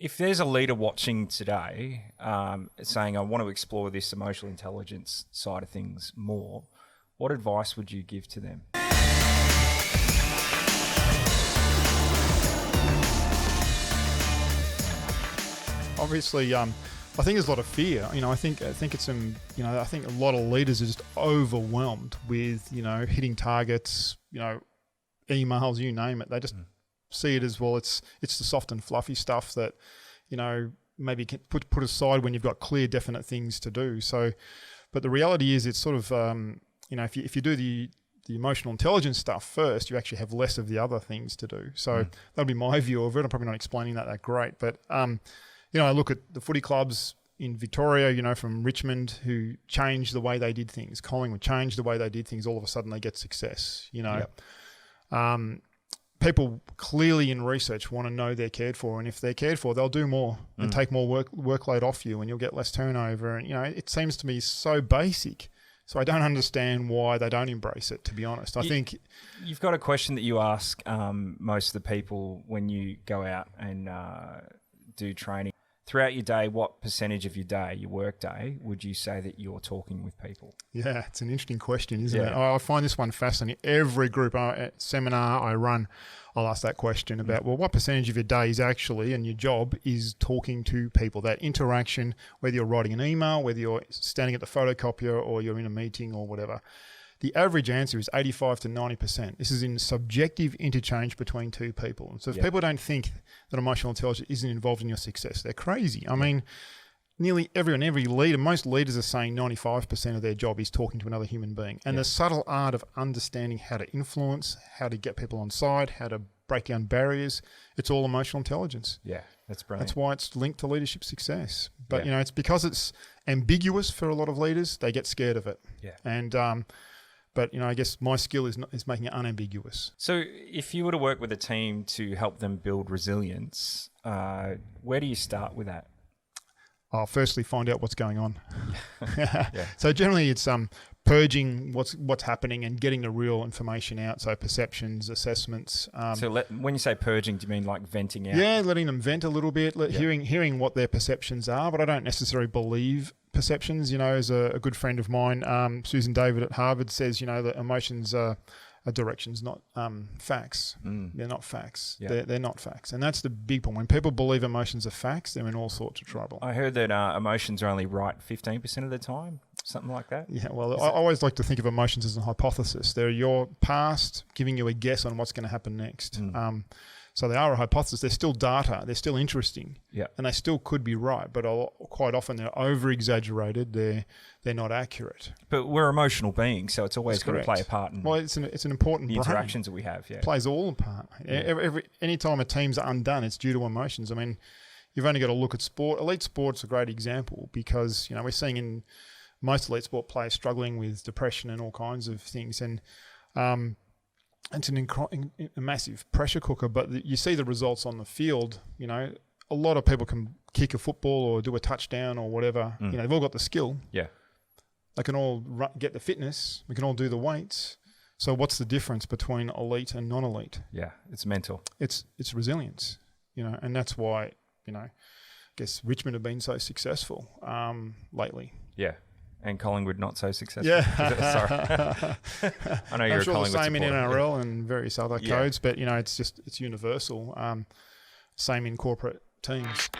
If there's a leader watching today saying, I want to explore this emotional intelligence side of things more, what advice would you give to them? Obviously, I think there's a lot of fear. I think it's I think a lot of leaders are just overwhelmed with hitting targets, emails, you name it. They just see it as, well, it's the soft and fluffy stuff that maybe can put aside when you've got clear, definite things to do. So, but the reality is, it's sort of if you do the emotional intelligence stuff first, you actually have less of the other things to do. So that'll be my view of it. I'm probably not explaining that great, but I look at the footy clubs in Victoria, from Richmond, who changed the way they did things. Collingwood changed the way they did things. All of a sudden, they get success. Yep. People clearly in research want to know they're cared for, and if they're cared for, they'll do more and take more workload off you, and you'll get less turnover. And it seems to me so basic. So I don't understand why they don't embrace it, to be honest. I think you've got a question that you ask most of the people when you go out and do training. Throughout your day, what percentage of your day, your work day, would you say that you're talking with people? Yeah, it's an interesting question, isn't it? I find this one fascinating. Every group seminar I run, I'll ask that question about, well, what percentage of your day is actually, and your job is talking to people, that interaction, whether you're writing an email, whether you're standing at the photocopier or you're in a meeting or whatever. The average answer is 85 to 90%. This is in subjective interchange between two people. And so if people don't think that emotional intelligence isn't involved in your success, they're crazy. I mean, nearly every leader, most leaders are saying 95% of their job is talking to another human being. And the subtle art of understanding how to influence, how to get people on side, how to break down barriers, it's all emotional intelligence. Yeah, that's brilliant. That's why it's linked to leadership success. But, it's because it's ambiguous for a lot of leaders, they get scared of it. Yeah. And, but, I guess my skill is making it unambiguous. So if you were to work with a team to help them build resilience, where do you start with that? I'll firstly find out what's going on. So generally it's purging what's happening and getting the real information out. So perceptions, assessments. When you say purging, do you mean like venting out? Yeah, letting them vent a little bit, hearing what their perceptions are, but I don't necessarily believe perceptions. As a good friend of mine, Susan David at Harvard, says, that emotions are directions, not facts. They're not facts. They're not facts. And that's the big point. When people believe emotions are facts, they're in all sorts of trouble. I heard that emotions are only right 15% of the time, something like that. Yeah, well, I always like to think of emotions as a hypothesis. They're your past giving you a guess on what's going to happen next. So they are a hypothesis. They're still data. They're still interesting. Yeah. And they still could be right, but quite often they're over-exaggerated. They're not accurate. But we're emotional beings, so it's always going to play a part in it's an important the interactions that we have. Yeah. It plays all a part. Any time a team's undone, it's due to emotions. I mean, you've only got to look at sport. Elite sport's a great example because, we're seeing in most elite sport players struggling with depression and all kinds of things. And it's a massive pressure cooker, but you see the results on the field. A lot of people can kick a football or do a touchdown or whatever. They've all got the skill. Yeah. They can all get the fitness. We can all do the weights. So what's the difference between elite and non-elite? Yeah, it's mental. It's resilience, and that's why, I guess Richmond have been so successful lately. Yeah. And Collingwood not so successful. Yeah. Sorry. I know you're I'm sure a Collingwood the same in supporter. NRL and various other codes, but, it's universal. Same in corporate teams.